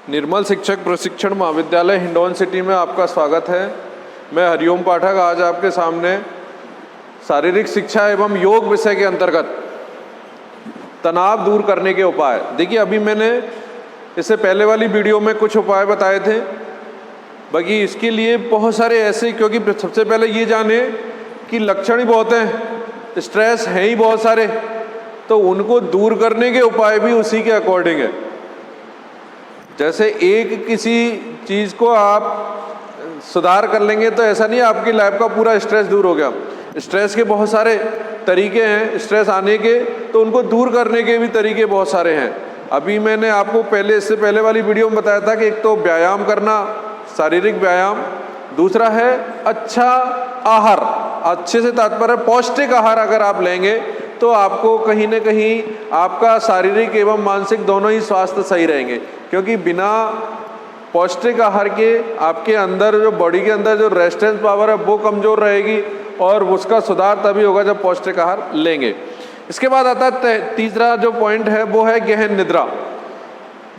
निर्मल शिक्षक प्रशिक्षण महाविद्यालय हिंडौन सिटी में आपका स्वागत है। मैं हरिओम पाठक आज आपके सामने शारीरिक शिक्षा एवं योग विषय के अंतर्गत तनाव दूर करने के उपाय। देखिए, अभी मैंने इससे पहले वाली वीडियो में कुछ उपाय बताए थे, बाकी इसके लिए बहुत सारे ऐसे, क्योंकि सबसे पहले ये जाने कि लक्षण ही बहुत हैं, स्ट्रेस हैं ही बहुत सारे, तो उनको दूर करने के उपाय भी उसी के अकॉर्डिंग है। जैसे एक किसी चीज़ को आप सुधार कर लेंगे तो ऐसा नहीं आपकी लाइफ का पूरा स्ट्रेस दूर हो गया। स्ट्रेस के बहुत सारे तरीके हैं, स्ट्रेस आने के, तो उनको दूर करने के भी तरीके बहुत सारे हैं। अभी मैंने आपको इससे पहले वाली वीडियो में बताया था कि एक तो व्यायाम करना, शारीरिक व्यायाम, दूसरा है अच्छा आहार। अच्छे से तात्पर्य पौष्टिक आहार अगर आप लेंगे तो आपको कहीं न कहीं आपका शारीरिक एवं मानसिक दोनों ही स्वास्थ्य सही रहेंगे, क्योंकि बिना पौष्टिक आहार के आपके अंदर जो बॉडी के अंदर जो रेजिस्टेंस पावर है वो कमज़ोर रहेगी, और उसका सुधार तभी होगा जब पौष्टिक आहार लेंगे। इसके बाद आता है तीसरा जो पॉइंट है वो है गहन निद्रा।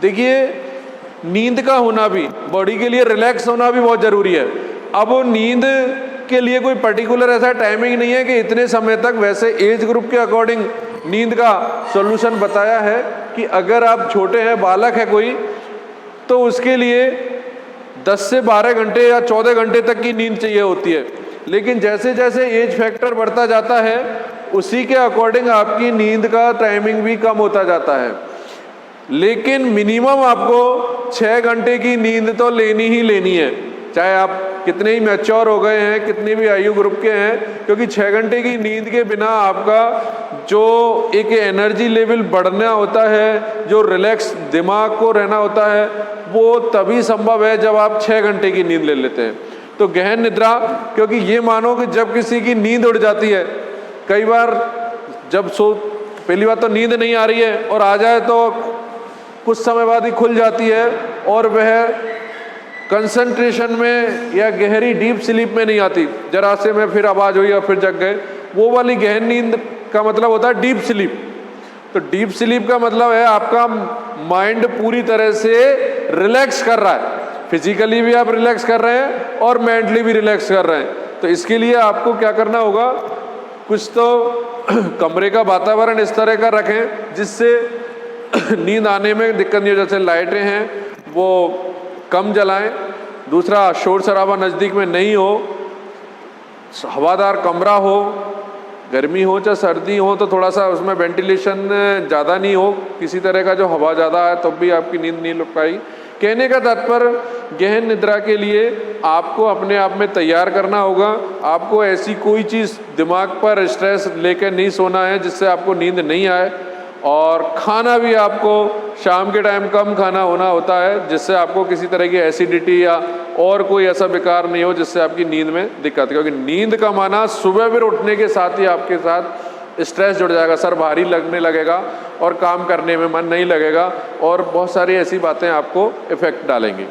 देखिए, नींद का होना भी, बॉडी के लिए रिलैक्स होना भी बहुत ज़रूरी है। अब वो नींद के लिए कोई पर्टिकुलर ऐसा टाइमिंग नहीं है कि इतने समय तक, वैसे एज ग्रुप के अकॉर्डिंग नींद का सॉल्यूशन बताया है कि अगर आप छोटे हैं, बालक है कोई, तो उसके लिए 10 से 12 घंटे या 14 घंटे तक की नींद चाहिए होती है। लेकिन जैसे जैसे एज फैक्टर बढ़ता जाता है उसी के अकॉर्डिंग आपकी नींद का टाइमिंग भी कम होता जाता है। लेकिन मिनिमम आपको 6 घंटे की नींद तो लेनी ही लेनी है, चाहे आप कितने ही मैच्योर हो गए हैं, कितने भी आयु ग्रुप के हैं, क्योंकि 6 घंटे की नींद के बिना आपका जो एक एनर्जी लेवल बढ़ना होता है, जो रिलैक्स दिमाग को रहना होता है, वो तभी संभव है जब आप 6 घंटे की नींद ले लेते हैं। तो गहन निद्रा, क्योंकि ये मानो कि जब किसी की नींद उड़ जाती है, कई बार जब पहली बात तो नींद नहीं आ रही है और आ जाए तो कुछ समय बाद ही खुल जाती है, और वह कंसंट्रेशन में या गहरी डीप स्लीप में नहीं आती, जरा से में फिर आवाज़ हुई और फिर जग गए, वो वाली गहन नींद का मतलब होता है डीप स्लीप। तो डीप स्लीप का मतलब है आपका माइंड पूरी तरह से रिलैक्स कर रहा है, फिजिकली भी आप रिलैक्स कर रहे हैं और मेंटली भी रिलैक्स कर रहे हैं। तो इसके लिए आपको क्या करना होगा, कुछ तो कमरे का वातावरण इस तरह का रखें जिससे नींद आने में दिक्कत नहीं हो। जैसे लाइटें हैं वो कम जलाएं, दूसरा शोर शराबा नज़दीक में नहीं हो, हवादार कमरा हो, गर्मी हो चाहे सर्दी हो तो थोड़ा सा उसमें वेंटिलेशन ज़्यादा नहीं हो, किसी तरह का जो हवा ज़्यादा है तब भी आपकी नींद नहीं लग पाएगी। कहने का तात्पर्य, गहन निद्रा के लिए आपको अपने आप में तैयार करना होगा। आपको ऐसी कोई चीज़ दिमाग पर स्ट्रेस लेकर नहीं सोना है जिससे आपको नींद नहीं आए, और खाना भी आपको शाम के टाइम कम खाना होना होता है जिससे आपको किसी तरह की एसिडिटी या और कोई ऐसा विकार नहीं हो जिससे आपकी नींद में दिक्कत, क्योंकि नींद का माना सुबह फिर उठने के साथ ही आपके साथ स्ट्रेस जुड़ जाएगा, सर भारी लगने लगेगा और काम करने में मन नहीं लगेगा, और बहुत सारी ऐसी बातें आपको इफेक्ट डालेंगी।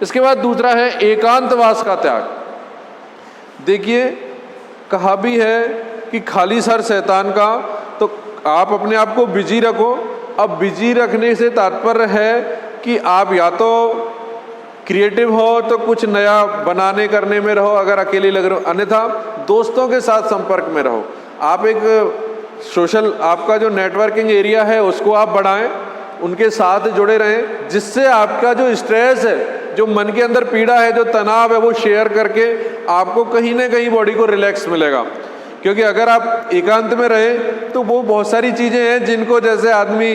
इसके बाद दूसरा है एकांतवास का त्याग। देखिए, कहा भी है कि खाली सर शैतान का, तो आप अपने आप को बिजी रखो। अब बिजी रखने से तात्पर्य है कि आप या तो क्रिएटिव हो तो कुछ नया बनाने करने में रहो अगर अकेले लग रहे हो, अन्यथा दोस्तों के साथ संपर्क में रहो। आप एक सोशल, आपका जो नेटवर्किंग एरिया है उसको आप बढ़ाएं, उनके साथ जुड़े रहें, जिससे आपका जो स्ट्रेस है, जो मन के अंदर पीड़ा है, जो तनाव है, वो शेयर करके आपको कहीं ना कहीं बॉडी को रिलैक्स मिलेगा। क्योंकि अगर आप एकांत में रहे तो वो बहुत सारी चीज़ें हैं जिनको, जैसे आदमी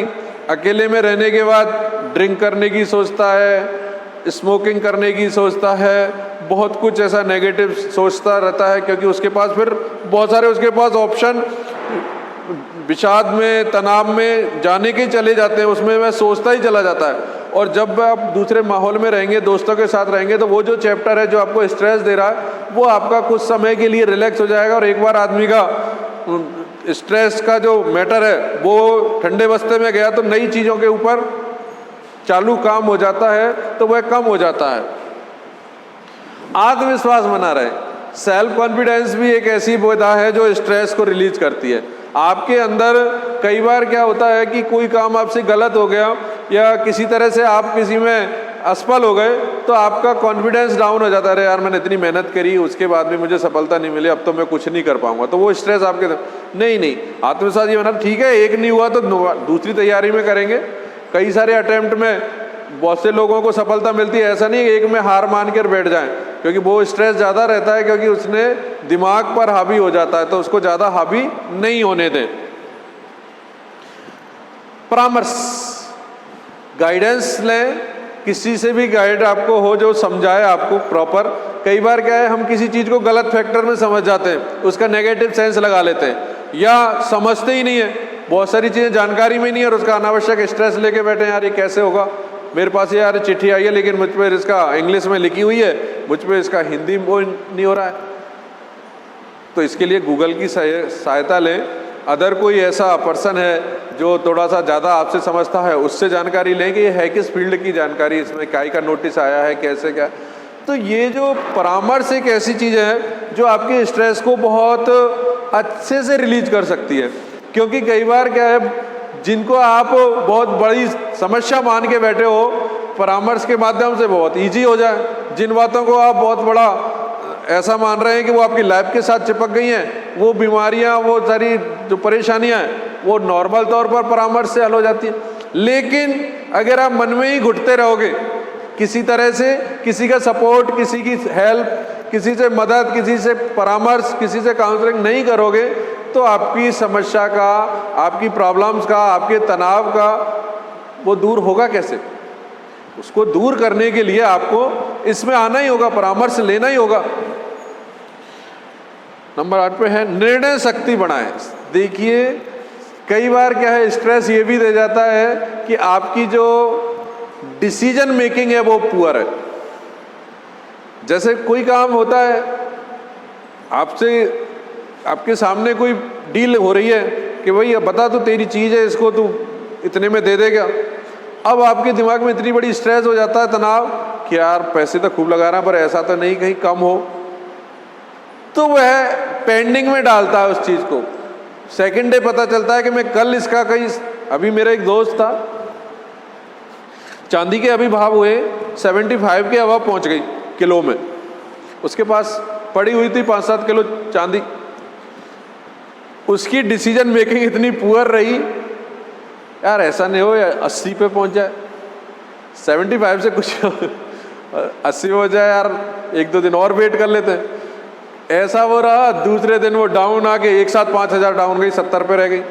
अकेले में रहने के बाद ड्रिंक करने की सोचता है, स्मोकिंग करने की सोचता है, बहुत कुछ ऐसा नेगेटिव सोचता रहता है, क्योंकि उसके पास फिर बहुत सारे उसके पास ऑप्शन विषाद में, तनाव में जाने के चले जाते हैं, उसमें वह सोचता ही चला जाता है। और जब आप दूसरे माहौल में रहेंगे, दोस्तों के साथ रहेंगे, तो वो जो चैप्टर है जो आपको स्ट्रेस दे रहा है वो आपका कुछ समय के लिए रिलैक्स हो जाएगा, और एक बार आदमी का स्ट्रेस का जो मैटर है वो ठंडे बस्ते में गया तो नई चीज़ों के ऊपर चालू काम हो जाता है, तो वह कम हो जाता है। आत्मविश्वास बना रहे, सेल्फ कॉन्फिडेंस भी एक ऐसी बोधा है जो स्ट्रेस को रिलीज करती है। आपके अंदर कई बार क्या होता है कि कोई काम आपसे गलत हो गया या किसी तरह से आप किसी में असफल हो गए तो आपका कॉन्फिडेंस डाउन हो जाता है, अरे यार मैंने इतनी मेहनत करी उसके बाद भी मुझे सफलता नहीं मिली, अब तो मैं कुछ नहीं कर पाऊंगा, तो वो स्ट्रेस आपके नहीं, आत्मविश्वास ये बना ठीक है एक नहीं हुआ तो दूसरी तैयारी में करेंगे। कई सारे अटेम्प्ट में बहुत से लोगों को सफलता मिलती है, ऐसा नहीं है एक में हार मान कर बैठ जाएं, क्योंकि वो स्ट्रेस ज़्यादा रहता है, क्योंकि उसने दिमाग पर हावी हो जाता है, तो उसको ज़्यादा हावी नहीं होने दें। परामर्श, गाइडेंस लें, किसी से भी गाइड आपको हो जो समझाए आपको प्रॉपर। कई बार क्या है हम किसी चीज़ को गलत फैक्टर में समझ जाते हैं, उसका नेगेटिव सेंस लगा लेते हैं या समझते ही नहीं है, बहुत सारी चीज़ें जानकारी में नहीं है और उसका अनावश्यक स्ट्रेस लेके बैठे हैं, यार ये कैसे होगा, मेरे पास यार चिट्ठी आई है लेकिन मुझ पर इसका इंग्लिश में लिखी हुई है, मुझ पर इसका हिंदी वो नहीं हो रहा है। तो इसके लिए गूगल की सहायता लें। अदर कोई ऐसा पर्सन है जो थोड़ा सा ज़्यादा आपसे समझता है, उससे जानकारी लें कि ये है किस फील्ड की जानकारी, इसमें काय का नोटिस आया है, कैसे क्या। तो ये जो परामर्श एक ऐसी चीज़ है जो आपके स्ट्रेस को बहुत अच्छे से रिलीज कर सकती है। क्योंकि कई बार क्या है, जिनको आप बहुत बड़ी समस्या मान के बैठे हो, परामर्श के माध्यम से बहुत ईजी हो जाए। जिन बातों को आप बहुत बड़ा ऐसा मान रहे हैं कि वो आपकी लाइफ के साथ चिपक गई हैं, वो बीमारियां, वो सारी जो परेशानियां हैं, वो नॉर्मल तौर पर परामर्श से हल हो जाती है। लेकिन अगर आप मन में ही घुटते रहोगे, किसी तरह से किसी का सपोर्ट, किसी की हेल्प, किसी से मदद, किसी से परामर्श, किसी से काउंसलिंग नहीं करोगे, तो आपकी समस्या का, आपकी प्रॉब्लम्स का, आपके तनाव का वो दूर होगा कैसे? उसको दूर करने के लिए आपको इसमें आना ही होगा, परामर्श लेना ही होगा। नंबर 8 पे है निर्णय शक्ति बढ़ाएं। देखिए कई बार क्या है, स्ट्रेस ये भी दे जाता है कि आपकी जो डिसीजन मेकिंग है वो पुअर है। जैसे कोई काम होता है, आपसे आपके सामने कोई डील हो रही है कि भाई बता तू तेरी चीज़ है, इसको तू इतने में दे देगा। अब आपके दिमाग में इतनी बड़ी स्ट्रेस हो जाता है, तनाव, कि यार पैसे तो खूब लगा रहा है पर ऐसा तो नहीं कहीं कम हो, तो वह पेंडिंग में डालता है उस चीज़ को। सेकंड डे पता चलता है कि मैं कल इसका कहीं, अभी मेरा एक दोस्त था, चांदी के अभी भाव हुए 75 के अभाव पहुंच गई किलो में, उसके पास पड़ी हुई थी 5-7 किलो चांदी। उसकी डिसीजन मेकिंग इतनी पुअर रही, यार ऐसा नहीं हो 80 पे पहुंच जाए, 75 से कुछ 80 हो जाए, यार 1-2 दिन और वेट कर लेते हैं। ऐसा वो रहा, दूसरे दिन वो डाउन आके एक साथ 5,000 डाउन गई, 70 पे रह गई।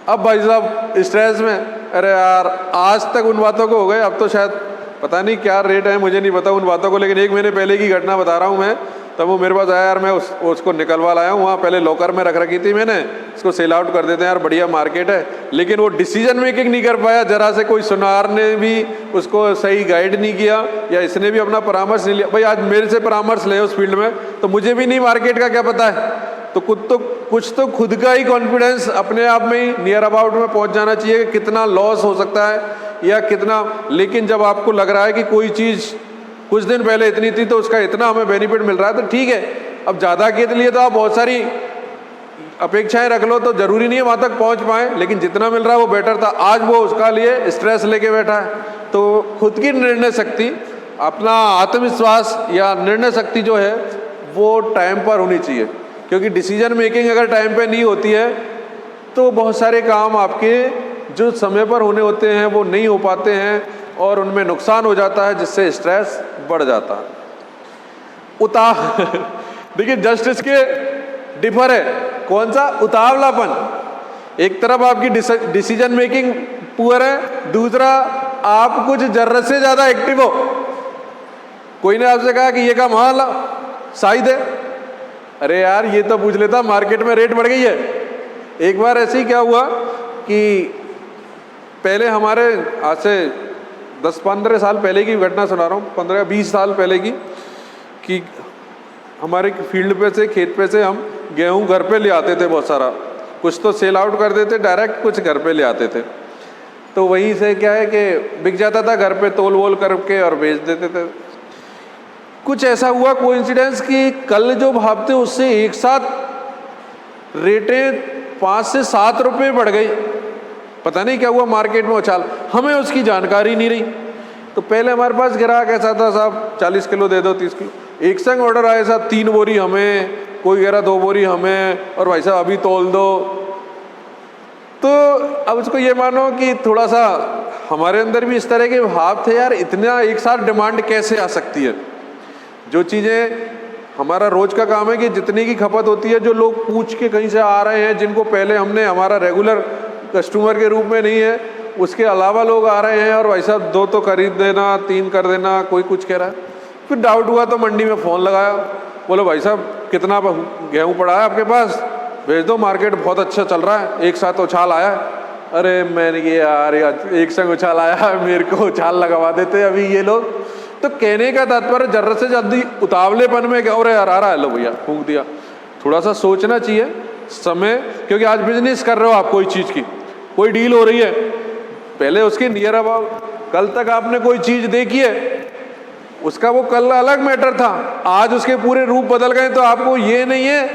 अब भाई साहब स्ट्रेस में, अरे यार आज तक उन बातों को हो गए, अब तो शायद पता नहीं क्या रेट है, मुझे नहीं पता उन बातों को, लेकिन 1 महीने पहले की घटना बता रहा हूँ मैं। तब वो मेरे पास आया, यार मैं उसको निकलवा लाया हूँ, वहाँ पहले लॉकर में रख रखी थी मैंने, इसको सेल आउट कर देते हैं यार, बढ़िया मार्केट है। लेकिन वो डिसीजन मेकिंग नहीं कर पाया, जरा से कोई सुनार ने भी उसको सही गाइड नहीं किया, या इसने भी अपना परामर्श नहीं लिया। भाई आज मेरे से परामर्श ले उस फील्ड में, तो मुझे भी नहीं मार्केट का क्या पता है। तो कुछ तो खुद का ही कॉन्फिडेंस अपने आप में ही नियर अबाउट में पहुंच जाना चाहिए कि कितना लॉस हो सकता है या कितना। लेकिन जब आपको लग रहा है कि कोई चीज़ कुछ दिन पहले इतनी थी तो उसका इतना हमें बेनिफिट मिल रहा है, तो ठीक है। अब ज़्यादा के लिए तो आप बहुत सारी अपेक्षाएं रख लो, तो ज़रूरी नहीं है वहाँ तक पहुँच पाएँ, लेकिन जितना मिल रहा है वो बेटर था। आज वो उसका लिए स्ट्रेस लेके बैठा है। तो खुद की निर्णय शक्ति, अपना आत्मविश्वास या निर्णय शक्ति जो है वो टाइम पर होनी चाहिए, क्योंकि डिसीजन मेकिंग अगर टाइम पे नहीं होती है तो बहुत सारे काम आपके जो समय पर होने होते हैं वो नहीं हो पाते हैं और उनमें नुकसान हो जाता है, जिससे स्ट्रेस बढ़ जाता है। देखिए जस्ट इसके डिफर है, कौन सा? उतावलापन। एक तरफ आपकी डिसीजन मेकिंग पुअर है, दूसरा आप कुछ जरूरत से ज़्यादा एक्टिव हो। कोई ने आपसे कहा कि ये काम हाँ ला शायद है, अरे यार ये तो पूछ लेता मार्केट में रेट बढ़ गई है। एक बार ऐसे ही क्या हुआ कि पहले हमारे आज से 10-15 साल पहले की घटना सुना रहा हूँ, 15-20 साल पहले की, कि हमारे फील्ड पे से, खेत पे से हम गेहूँ घर पे ले आते थे बहुत सारा, कुछ तो सेल आउट कर देते डायरेक्ट, कुछ घर पे ले आते थे। तो वहीं से क्या है कि बिक जाता था घर पे, तोल वोल करके और बेच देते थे। कुछ ऐसा हुआ कोइंसिडेंस कि कल जो भाव थे उससे एक साथ रेटें 5 से 7 रुपये बढ़ गई। पता नहीं क्या हुआ मार्केट में उछाल, हमें उसकी जानकारी नहीं रही। तो पहले हमारे पास ग्राहक ऐसा था, साहब 40 किलो दे दो, 30 किलो, एक संग ऑर्डर आए साहब 3 बोरी हमें, कोई कह रहा 2 बोरी हमें, और भाई साहब अभी तोल दो। तो अब उसको ये मानो कि थोड़ा सा हमारे अंदर भी इस तरह के भाव थे, यार इतना एक साथ डिमांड कैसे आ सकती है। जो चीज़ें हमारा रोज का काम है कि जितनी की खपत होती है, जो लोग पूछ के कहीं से आ रहे हैं, जिनको पहले हमने हमारा रेगुलर कस्टमर के रूप में नहीं है, उसके अलावा लोग आ रहे हैं, और भाई साहब 2 तो खरीद देना, 3 कर देना, कोई कुछ कह रहा है। फिर डाउट हुआ तो मंडी में फ़ोन लगाया, बोलो भाई साहब कितना गेहूँ पड़ा है आपके पास, भेज दो, मार्केट बहुत अच्छा चल रहा है, एक साथ उछाल आया। अरे मैंने कहा यार एक संग उछाल आया, मेरे को उछाल लगवा देते अभी ये लोग। तो कहने का तात्पर्य जरूरत से जल्दी उतावलेपन में क्या, अरे यार आ रहा है, लो भैया फूंक दिया। थोड़ा सा सोचना चाहिए समय, क्योंकि आज बिजनेस कर रहे हो आप, कोई चीज़ की कोई डील हो रही है, पहले उसके नियर अबाउट कल तक आपने कोई चीज़ देखी है, उसका वो कल अलग मैटर था, आज उसके पूरे रूप बदल गए। तो आपको ये नहीं है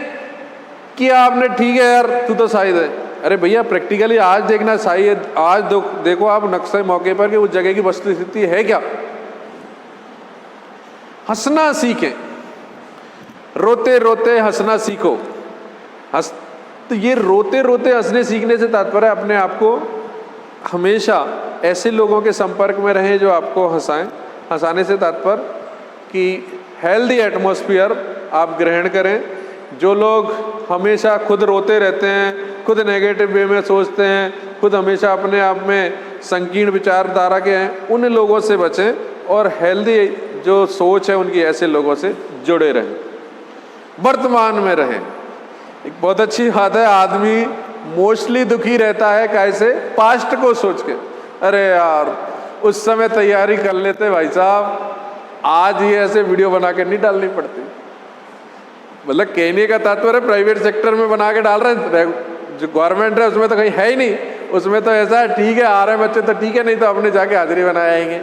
कि आपने ठीक है यार तू तो शायद है, अरे भैया प्रैक्टिकली आज देखना सही है। आज देखो आप नक्शे मौके पर कि उस जगह की वस्तु स्थिति है क्या। हंसना सीखें, रोते रोते हंसना सीखो। तो ये रोते रोते हंसने सीखने से तात्पर्य अपने आप को हमेशा ऐसे लोगों के संपर्क में रहें जो आपको हंसाएं। हंसाने से तात्पर्य कि हेल्दी एटमॉस्फेयर आप ग्रहण करें। जो लोग हमेशा खुद रोते रहते हैं, खुद नेगेटिव वे में सोचते हैं, खुद हमेशा अपने आप में संकीर्ण विचारधारा के हैं, उन लोगों से बचें और हेल्दी जो सोच है उनकी ऐसे लोगों से जुड़े रहें, वर्तमान में रहें। एक बहुत अच्छी बात है, आदमी मोस्टली दुखी रहता है कैसे, पास्ट को सोच के। अरे यार उस समय तैयारी कर लेते भाई साहब, आज ये ऐसे वीडियो बना के नहीं डालनी पड़ती। मतलब कहने का तात्पर्य प्राइवेट सेक्टर में बना के डाल रहे हैं, जो गवर्नमेंट है उसमें तो कहीं है ही नहीं, उसमें तो ऐसा है ठीक है आ रहे हैं बच्चे तो ठीक है, नहीं तो अपने जाके हाजिरी बनाएंगे।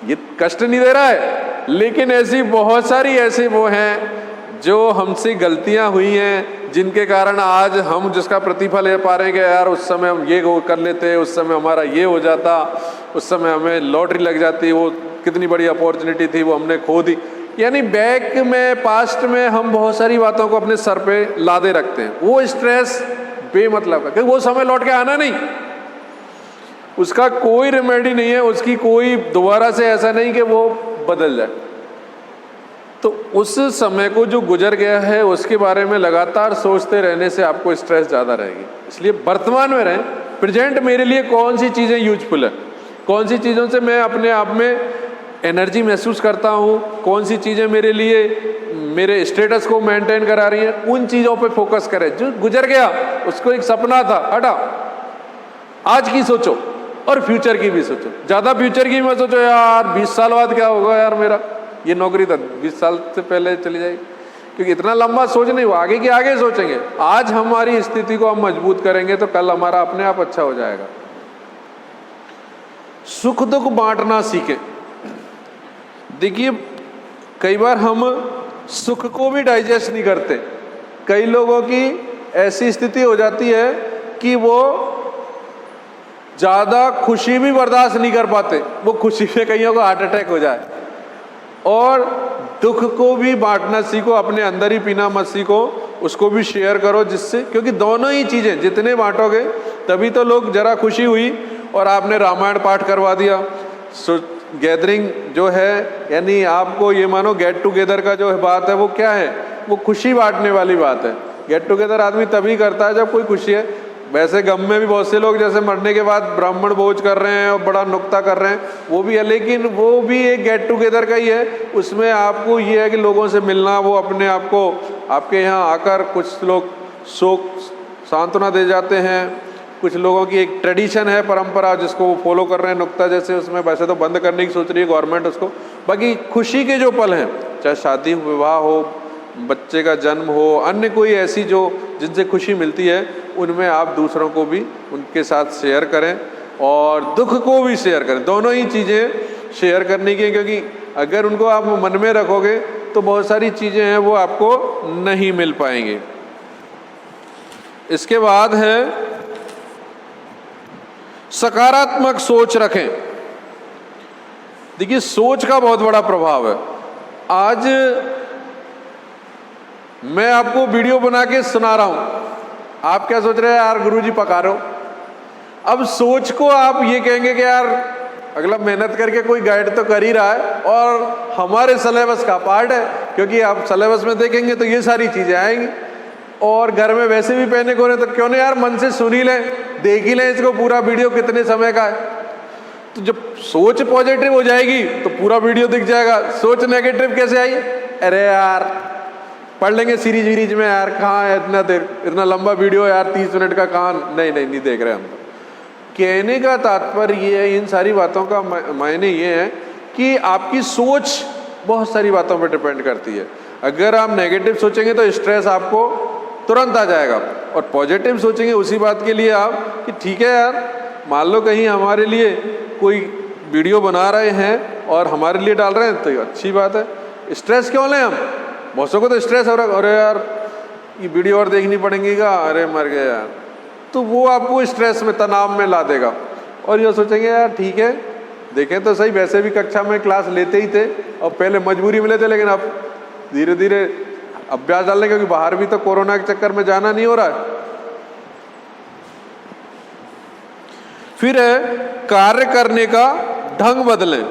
ये कष्ट नहीं दे रहा है, लेकिन ऐसी बहुत सारी ऐसे वो हैं जो हमसे गलतियां हुई हैं, जिनके कारण आज हम जिसका प्रतिफल ले पा रहे हैं कि यार उस समय हम ये कर लेते, उस समय हमारा ये हो जाता, उस समय हमें लॉटरी लग जाती, वो कितनी बड़ी अपॉर्चुनिटी थी वो हमने खो दी। यानी बैक में पास्ट में हम बहुत सारी बातों को अपने सर पे लादे रखते हैं। वो स्ट्रेस बेमतलब का, क्योंकि वो समय लौट के आना नहीं, उसका कोई रेमेडी नहीं है, उसकी कोई दोबारा से ऐसा नहीं कि वो बदल जाए। तो उस समय को जो गुजर गया है उसके बारे में लगातार सोचते रहने से आपको स्ट्रेस ज़्यादा रहेगी। इसलिए वर्तमान में रहें, प्रेजेंट मेरे लिए कौन सी चीज़ें यूजफुल है, कौन सी चीज़ों से मैं अपने आप में एनर्जी महसूस करता हूँ, कौन सी चीज़ें मेरे लिए मेरे स्टेटस को मेंटेन करा रही हैं, उन चीज़ों पे फोकस करें। जो गुजर गया उसको एक सपना था, हटा, आज की सोचो और फ्यूचर की भी सोचो। ज़्यादा फ्यूचर की मत सोचो, यार 20 साल बाद क्या होगा, यार मेरा ये नौकरी था 20 साल से पहले चली जाएगी, क्योंकि इतना लंबा सोच नहीं, वो आगे के आगे सोचेंगे। आज हमारी स्थिति को हम मजबूत करेंगे तो कल हमारा अपने आप अच्छा हो जाएगा। सुख दुख बांटना सीखें। देखिए कई बार हम सुख को भी डाइजेस्ट नहीं करते। कई लोगों की ऐसी स्थिति हो जाती है कि वो ज़्यादा खुशी भी बर्दाश्त नहीं कर पाते, वो खुशी में कईयों को हार्ट अटैक हो जाए। और दुख को भी बांटना सीखो, अपने अंदर ही पीना मत सीखो, उसको भी शेयर करो, जिससे, क्योंकि दोनों ही चीज़ें जितने बांटोगे तभी तो लोग, जरा खुशी हुई और आपने रामायण पाठ करवा दिया, गैदरिंग जो है, यानी आपको ये मानो गेट टुगेदर का जो बात है वो क्या है, वो खुशी बांटने वाली बात है। गेट टुगेदर आदमी तभी करता है जब कोई खुशी है। वैसे गम में भी बहुत से लोग जैसे मरने के बाद ब्राह्मण भोज कर रहे हैं और बड़ा नुक्ता कर रहे हैं, वो भी है, लेकिन वो भी एक गेट टुगेदर का ही है। उसमें आपको ये है कि लोगों से मिलना, वो अपने आप को आपके यहाँ आकर कुछ लोग शोक सांत्वना दे जाते हैं। कुछ लोगों की एक ट्रेडिशन है, परंपरा, जिसको वो फॉलो कर रहे हैं, नुक्ता जैसे, उसमें वैसे तो बंद करने की सोच रही है गवर्नमेंट उसको। बाकी खुशी के जो पल हैं, चाहे शादी विवाह हो, बच्चे का जन्म हो, अन्य कोई ऐसी जो जिनसे खुशी मिलती है, उनमें आप दूसरों को भी उनके साथ शेयर करें और दुख को भी शेयर करें। दोनों ही चीज़ें शेयर करने की, क्योंकि अगर उनको आप मन में रखोगे तो बहुत सारी चीज़ें हैं वो आपको नहीं मिल पाएंगी। इसके बाद है सकारात्मक सोच रखें। देखिए सोच का बहुत बड़ा प्रभाव है। आज मैं आपको वीडियो बना के सुना रहा हूं, आप क्या सोच रहे हैं, यार गुरुजी पका रहे हो। अब सोच को आप ये कहेंगे कि यार अगला मेहनत करके कोई गाइड तो कर ही रहा है और हमारे सिलेबस का पार्ट है, क्योंकि आप सिलेबस में देखेंगे तो ये सारी चीजें आएंगी। और घर में वैसे भी पहने को तो क्यों नहीं यार मन से सुन ही लें, देख ही लें इसको, पूरा वीडियो कितने समय का है। तो जब सोच पॉजिटिव हो जाएगी तो पूरा वीडियो दिख जाएगा। सोच नेगेटिव कैसे आई, अरे यार पढ़ लेंगे सीरीज वीरीज में, यार कहाँ है इतना देर, इतना लंबा वीडियो यार 30 मिनट का, कहाँ, नहीं देख रहे हम। कहने का तात्पर्य ये है, इन सारी बातों का मायने ये है कि आपकी सोच बहुत सारी बातों पर डिपेंड करती है। अगर आप नेगेटिव सोचेंगे तो स्ट्रेस आपको तुरंत आ जाएगा, और पॉजिटिव सोचेंगे उसी बात के लिए आप कि ठीक है यार, मान लो कहीं हमारे लिए कोई वीडियो बना रहे हैं और हमारे लिए डाल रहे हैं तो ये अच्छी बात है। स्ट्रेस क्यों लें हम, बहुत को तो स्ट्रेस हो रहा है, अरे यार ये वीडियो और देखनी पड़ेगी का, अरे मर गया यार, तो वो आपको स्ट्रेस में, तनाव में ला देगा। और ये सोचेंगे यार ठीक है देखें तो सही, वैसे भी कक्षा में क्लास लेते ही थे और पहले मजबूरी में लेते, लेकिन अब धीरे धीरे अभ्यास डालने, क्योंकि बाहर भी तो कोरोना के चक्कर में जाना नहीं हो रहा है। फिर है कार्य करने का ढंग बदलें।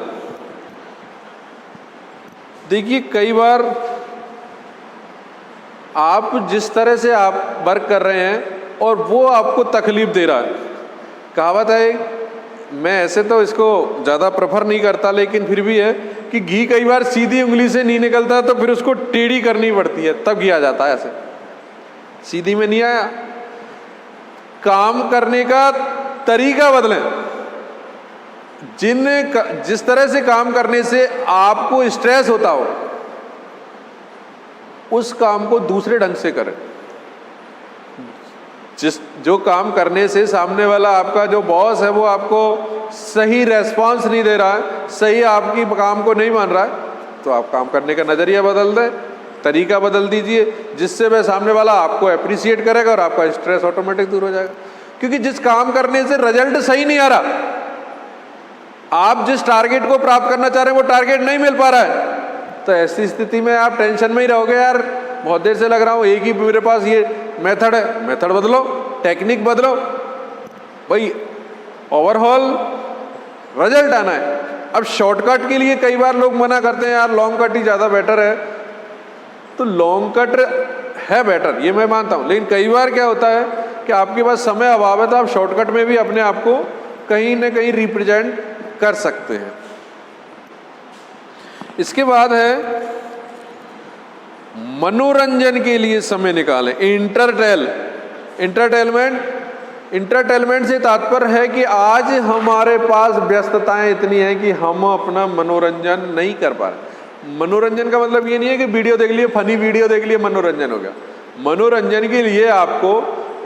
देखिए कई बार आप जिस तरह से आप वर्क कर रहे हैं और वो आपको तकलीफ दे रहा है, कहावत है, मैं ऐसे तो इसको ज़्यादा प्रेफर नहीं करता, लेकिन फिर भी है कि घी कई बार सीधी उंगली से नहीं निकलता तो फिर उसको टेढ़ी करनी पड़ती है, तब घी आ जाता है, ऐसे सीधी में नहीं आया। काम करने का तरीका बदलें। जिस तरह से काम करने से आपको स्ट्रेस होता हो, उस काम को दूसरे ढंग से करें। जो काम करने से सामने वाला आपका जो बॉस है वो आपको सही रेस्पॉन्स नहीं दे रहा है, सही आपकी काम को नहीं मान रहा है, तो आप काम करने का नज़रिया बदल दें, तरीका बदल दीजिए, जिससे वह सामने वाला आपको अप्रिशिएट करेगा और आपका स्ट्रेस ऑटोमेटिक दूर हो जाएगा। क्योंकि जिस काम करने से रिजल्ट सही नहीं आ रहा, आप जिस टारगेट को प्राप्त करना चाह रहे हैं वो टारगेट नहीं मिल पा रहा है, तो ऐसी स्थिति में आप टेंशन में ही रहोगे, यार बहुत देर से लग रहा हूँ, एक ही मेरे पास ये मेथड है, मेथड बदलो, टेक्निक बदलो, भाई ओवरऑल रिजल्ट आना है। अब शॉर्टकट के लिए कई बार लोग मना करते हैं, यार लॉन्ग कट ही ज़्यादा बेटर है, तो लॉन्ग कट है बेटर, ये मैं मानता हूँ, लेकिन कई बार क्या होता है कि आपके पास समय अभाव है, तो आप शॉर्टकट में भी अपने आप को कहीं ना कहीं रिप्रेजेंट कर सकते हैं। इसके बाद है मनोरंजन के लिए समय निकालें। इंटरटेनमेंट से तात्पर्य है कि आज हमारे पास व्यस्तताएं इतनी हैं कि हम अपना मनोरंजन नहीं कर पा रहे। मनोरंजन का मतलब ये नहीं है कि वीडियो देख लिए, फनी वीडियो देख लिए मनोरंजन हो गया। मनोरंजन के लिए आपको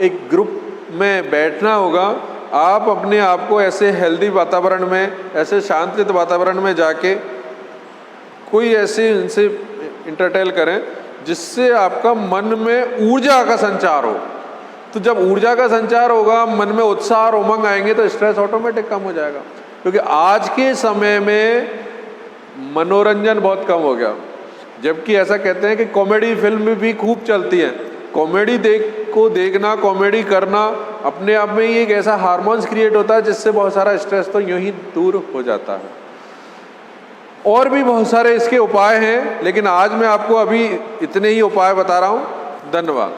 एक ग्रुप में बैठना होगा, आप अपने आप को ऐसे हेल्दी वातावरण में, ऐसे शांत वातावरण में जाके कोई ऐसे इनसे इंटरटेन करें जिससे आपका मन में ऊर्जा का संचार हो। तो जब ऊर्जा का संचार होगा, मन में उत्साह और उमंग आएंगे, तो स्ट्रेस ऑटोमेटिक कम हो जाएगा। क्योंकि आज के समय में मनोरंजन बहुत कम हो गया, जबकि ऐसा कहते हैं कि कॉमेडी फिल्म भी खूब चलती है। कॉमेडी देखना, कॉमेडी करना अपने आप में ही एक ऐसा हार्मोन्स क्रिएट होता है जिससे बहुत सारा स्ट्रेस तो यूं ही दूर हो जाता है। और भी बहुत सारे इसके उपाय हैं, लेकिन आज मैं आपको अभी इतने ही उपाय बता रहा हूँ। धन्यवाद।